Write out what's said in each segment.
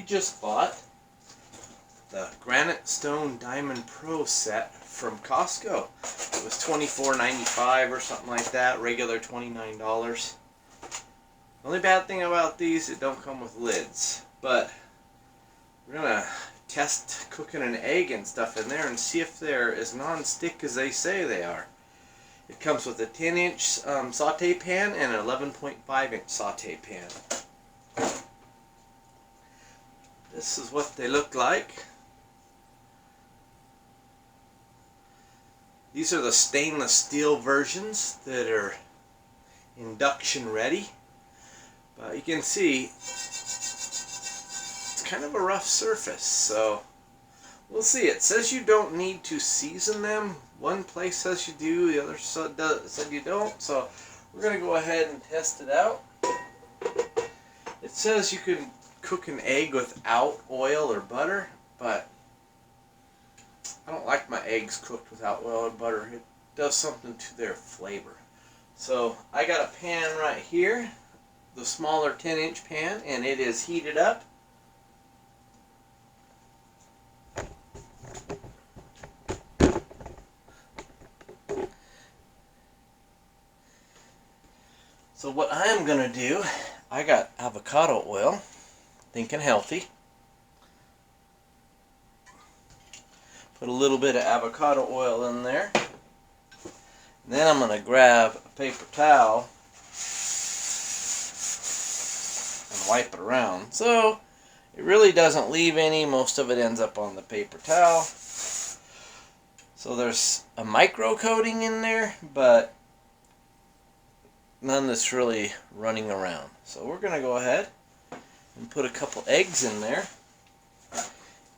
we just bought the Granitestone Diamond Pro set from Cosco. It was $24.95 or something like that, regular $29. Only bad thing about these, it don't come with lids. But we're gonna test cooking an egg and stuff in there and see if they're as non-stick as they say they are. It comes with a 10-inch sauté pan and an 11.5-inch sauté pan. This is what they look like. These are the stainless steel versions that are induction ready. But you can see it's kind of a rough surface, so we'll see. It says you don't need to season them. One place says you do, the other said you don't. So we're going to go ahead and test it out. It says you can cook an egg without oil or butter, but I don't like my eggs cooked without oil or butter. It does something to their flavor. So I got a pan right here, the smaller 10-inch pan, and it is heated up. So what I'm going to do, I got avocado oil, thinking healthy. Put a little bit of avocado oil in there. And then I'm going to grab a paper towel and wipe it around. So it really doesn't leave any. Most of it ends up on the paper towel. So there's a micro coating in there, but none that's really running around. So we're going to go ahead and put a couple eggs in there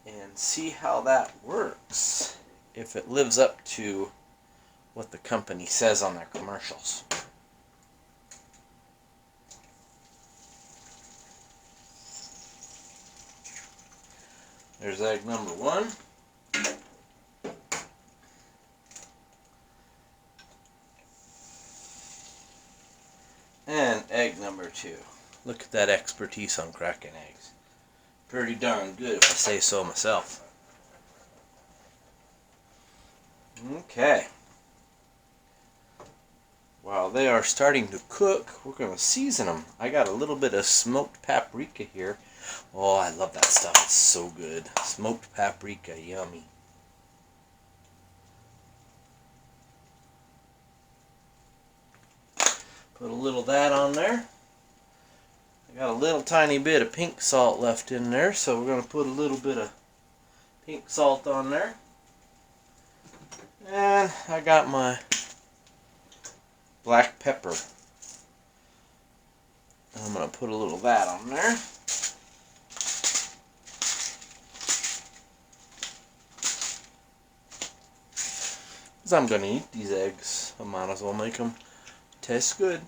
and see how that works, if it lives up to what the company says on their commercials. There's egg number 1. And egg number 2. Look at that expertise on cracking eggs. Pretty darn good, if I say so myself. Okay. While they are starting to cook, we're going to season them. I got a little bit of smoked paprika here. Oh, I love that stuff. It's so good. Smoked paprika, yummy. Put a little of that on there. I got a little tiny bit of pink salt left in there, so we're going to put a little bit of pink salt on there. And I got my black pepper. I'm going to put a little of that on there. Because I'm going to eat these eggs, I might as well make them taste good.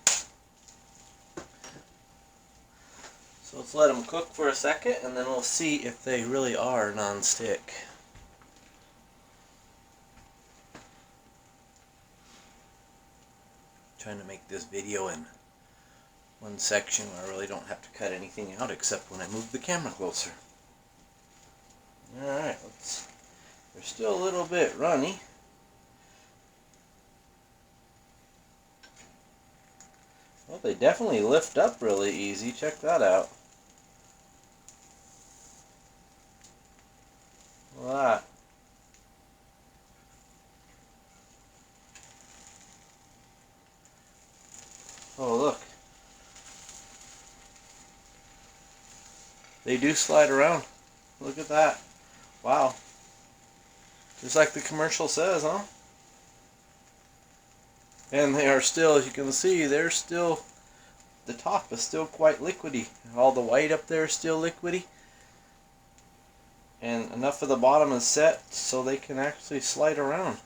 So let's let them cook for a second, and then we'll see if they really are non-stick. Trying to make this video in one section where I really don't have to cut anything out except when I move the camera closer. Alright, they're still a little bit runny. Well, they definitely lift up really easy. Check that out. Look at that. Oh, look. They do slide around. Look at that. Wow. Just like the commercial says, huh? And they are still, as you can see, they're still, the top is still quite liquidy. All the white up there is still liquidy. And enough of the bottom is set so they can actually slide around.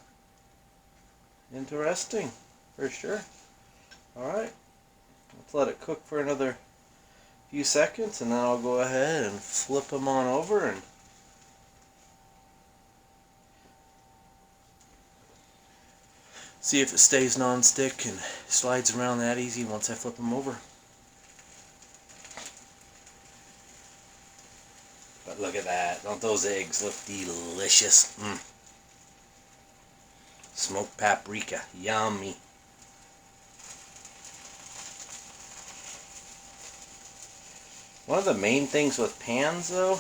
Interesting, for sure. Alright, let's let it cook for another few seconds, and then I'll go ahead and flip them on over and see if it stays non-stick and slides around that easy once I flip them over. don't those eggs look delicious? Smoked paprika, yummy. One of the main things with pans though,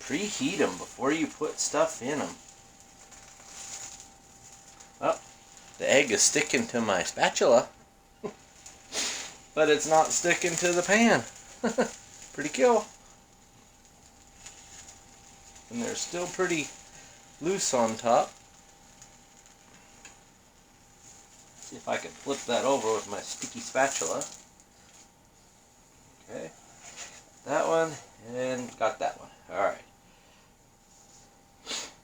preheat them before you put stuff in them. Oh, the egg is sticking to my spatula, but it's not sticking to the pan. Pretty cool. And they're still pretty loose on top. See if I can flip that over with my sticky spatula. Okay, that one, and got that one. Alright.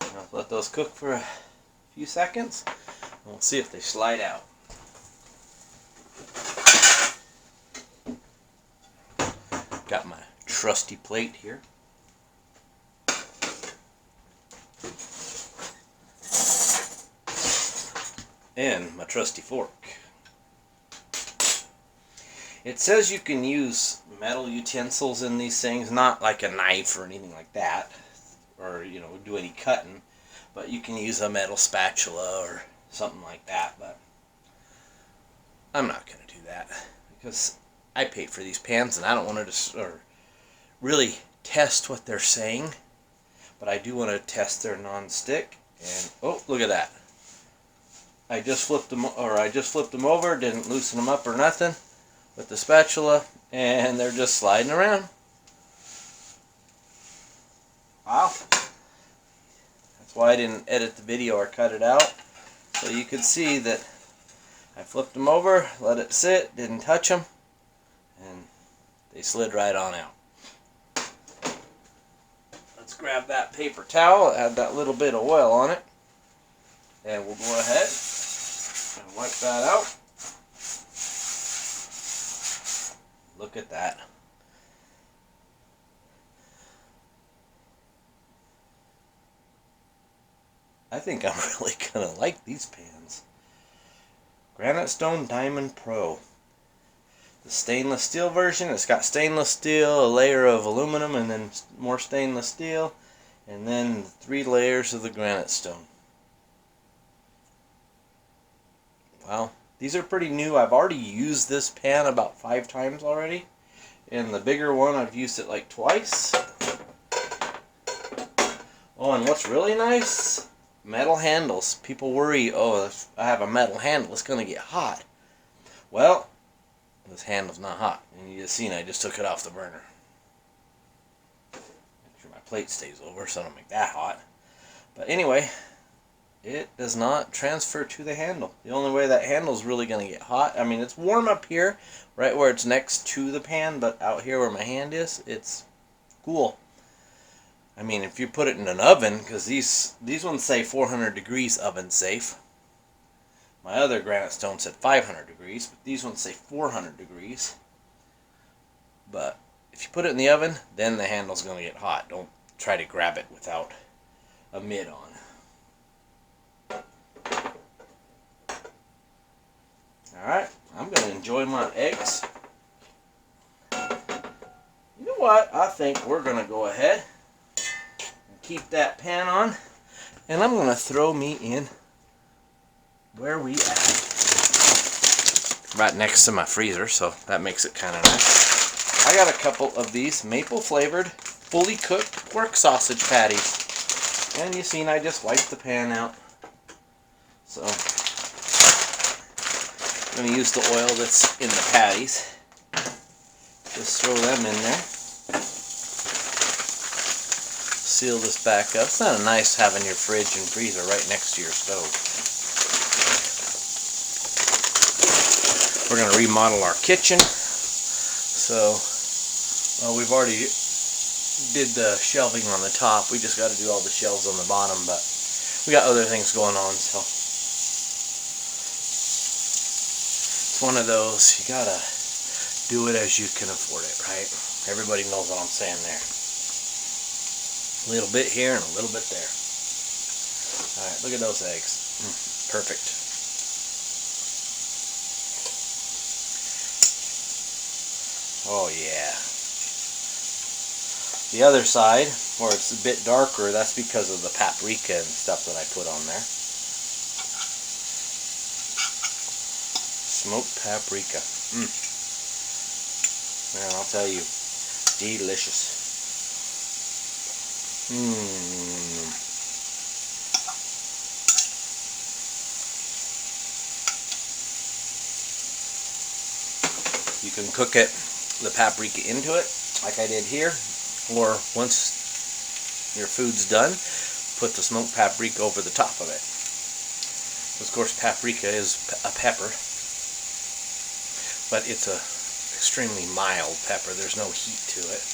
I'll let those cook for a few seconds, and we'll see if they slide out. Got my trusty plate here. And my trusty fork. It says you can use metal utensils in these things, not like a knife or anything like that, or do any cutting, but you can use a metal spatula or something like that. But I'm not going to do that because I paid for these pans and I don't want to really test what they're saying, but I do want to test their non-stick. And oh, look at that! I just flipped them over, didn't loosen them up or nothing with the spatula, and they're just sliding around. Wow. That's why I didn't edit the video or cut it out. So you could see that I flipped them over, let it sit, didn't touch them, and they slid right on out. Let's grab that paper towel, add that little bit of oil on it, and we'll go ahead and wipe that out. Look at that. I think I'm really going to like these pans. Granitestone Diamond Pro. The stainless steel version, it's got stainless steel, a layer of aluminum, and then more stainless steel, and then 3 layers of the Granitestone. Wow. These are pretty new. I've already used this pan about 5 times already. And the bigger one, I've used it like twice. Oh, and what's really nice? Metal handles. People worry, oh, if I have a metal handle, it's going to get hot. Well, this handle's not hot. And you just seen I just took it off the burner. Make sure my plate stays over so I don't make that hot. But anyway, it does not transfer to the handle. The only way that handle's really going to get hot, I mean, it's warm up here, right where it's next to the pan, but out here where my hand is, it's cool. I mean, if you put it in an oven, because these ones say 400 degrees oven safe. My other Granitestone said 500 degrees, but these ones say 400 degrees. But if you put it in the oven, then the handle's going to get hot. Don't try to grab it without a mitt on. Alright, I'm going to enjoy my eggs. You know what? I think we're going to go ahead and keep that pan on. And I'm going to throw me in where we at. Right next to my freezer, so that makes it kind of nice. I got a couple of these maple flavored, fully cooked pork sausage patties. And you seen I just wiped the pan out. So I'm going to use the oil that's in the patties. Just throw them in there. Seal this back up. It's kind of nice having your fridge and freezer right next to your stove. We're going to remodel our kitchen. So, well, we've already did the shelving on the top. We just got to do all the shelves on the bottom, but we got other things going on, so it's one of those, you gotta do it as you can afford it, right? Everybody knows what I'm saying there. A little bit here and a little bit there. Alright, look at those eggs. Perfect. Oh yeah. The other side, where it's a bit darker, that's because of the paprika and stuff that I put on there. Smoked paprika. Man, I'll tell you, delicious. You can cook it, the paprika into it, like I did here, or once your food's done, put the smoked paprika over the top of it. Of course, paprika is a pepper, but it's a extremely mild pepper. There's no heat to it.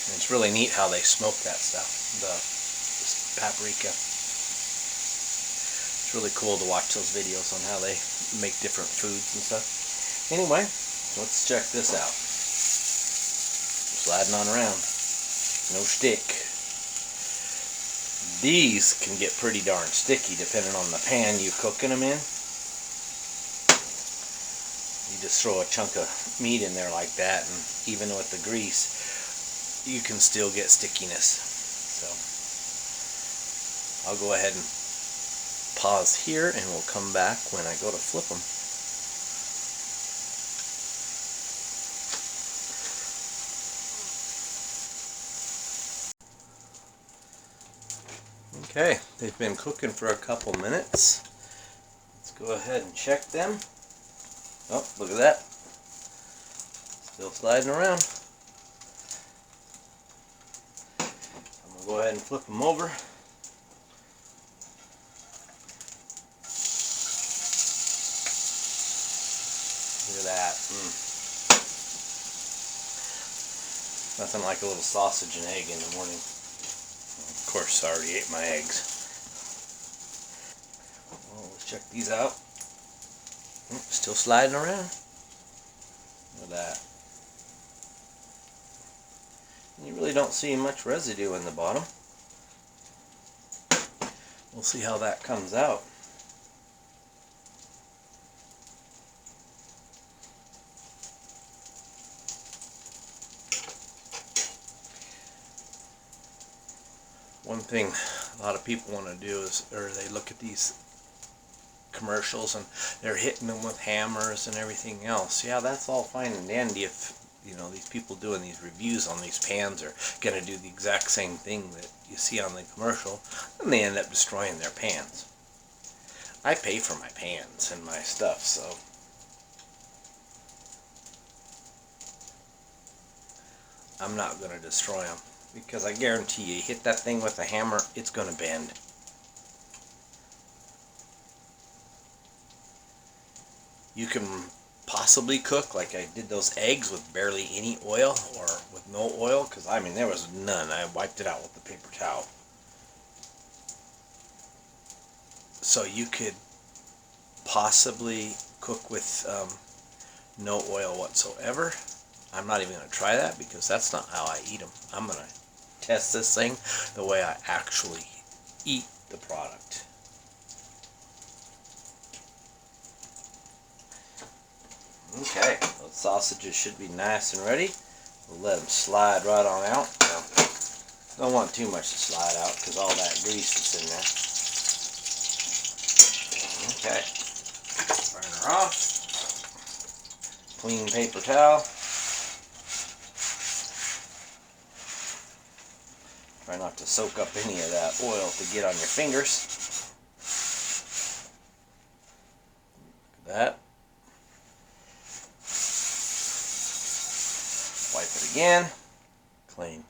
And it's really neat how they smoke that stuff, the paprika. It's really cool to watch those videos on how they make different foods and stuff. Anyway, let's check this out. Sliding on around. No stick. These can get pretty darn sticky depending on the pan you're cooking them in. You just throw a chunk of meat in there like that, and even with the grease, you can still get stickiness. So I'll go ahead and pause here, and we'll come back when I go to flip them. Okay, they've been cooking for a couple minutes. Let's go ahead and check them. Oh, look at that. Still sliding around. I'm going to go ahead and flip them over. Look at that. Nothing like a little sausage and egg in the morning. Of course, I already ate my eggs. Well, let's check these out. Still sliding around. Look at that. And you really don't see much residue in the bottom. We'll see how that comes out. One thing a lot of people want to do is, or they look at these commercials and they're hitting them with hammers and everything else. Yeah, that's all fine and dandy if, you know, these people doing these reviews on these pans are going to do the exact same thing that you see on the commercial, and they end up destroying their pans. I pay for my pans and my stuff, so I'm not going to destroy them. Because I guarantee you, hit that thing with a hammer, it's going to bend. You can possibly cook like I did those eggs with barely any oil or with no oil, because I mean there was none. I wiped it out with the paper towel. So you could possibly cook with no oil whatsoever. I'm not even going to try that because that's not how I eat them. I'm going to test this thing the way I actually eat the product. Okay, those sausages should be nice and ready. We'll let them slide right on out. Now, don't want too much to slide out because all that grease that's in there. Okay, burn her off. Clean paper towel. Try not to soak up any of that oil to get on your fingers. Look at that. Wipe it again. Clean.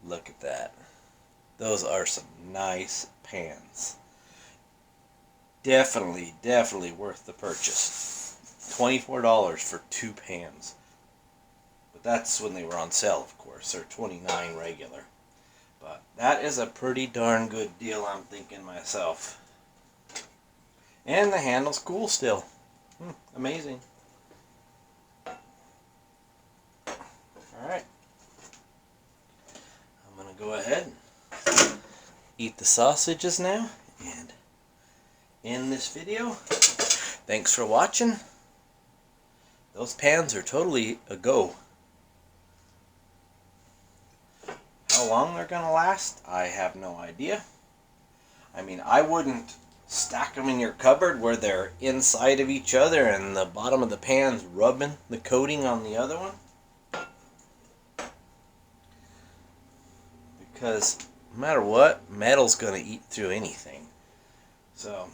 Look at that. Those are some nice pans. Definitely worth the purchase. $24 for 2 pans. But that's when they were on sale, of course. They're $29 regular. But that is a pretty darn good deal, I'm thinking myself. And the handle's cool still. Amazing. Alright. I'm going to go ahead and eat the sausages now and end this video. Thanks for watching. Those pans are totally a go. How long they're going to last, I have no idea. I mean, I wouldn't stack them in your cupboard where they're inside of each other and the bottom of the pan's rubbing the coating on the other one. Because no matter what, metal's going to eat through anything. So,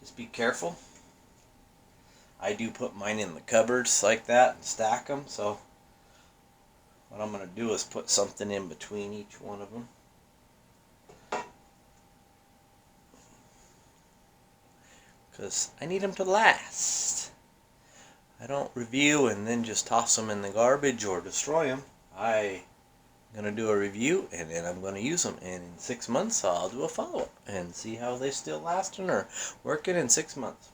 just be careful. I do put mine in the cupboards like that and stack them, so what I'm going to do is put something in between each one of them. Because I need them to last. I don't review and then just toss them in the garbage or destroy them. I'm going to do a review and then I'm going to use them. And in 6 months I'll do a follow-up and see how they still lasting or working in 6 months.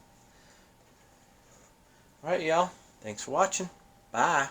Alright, y'all. Thanks for watching. Bye.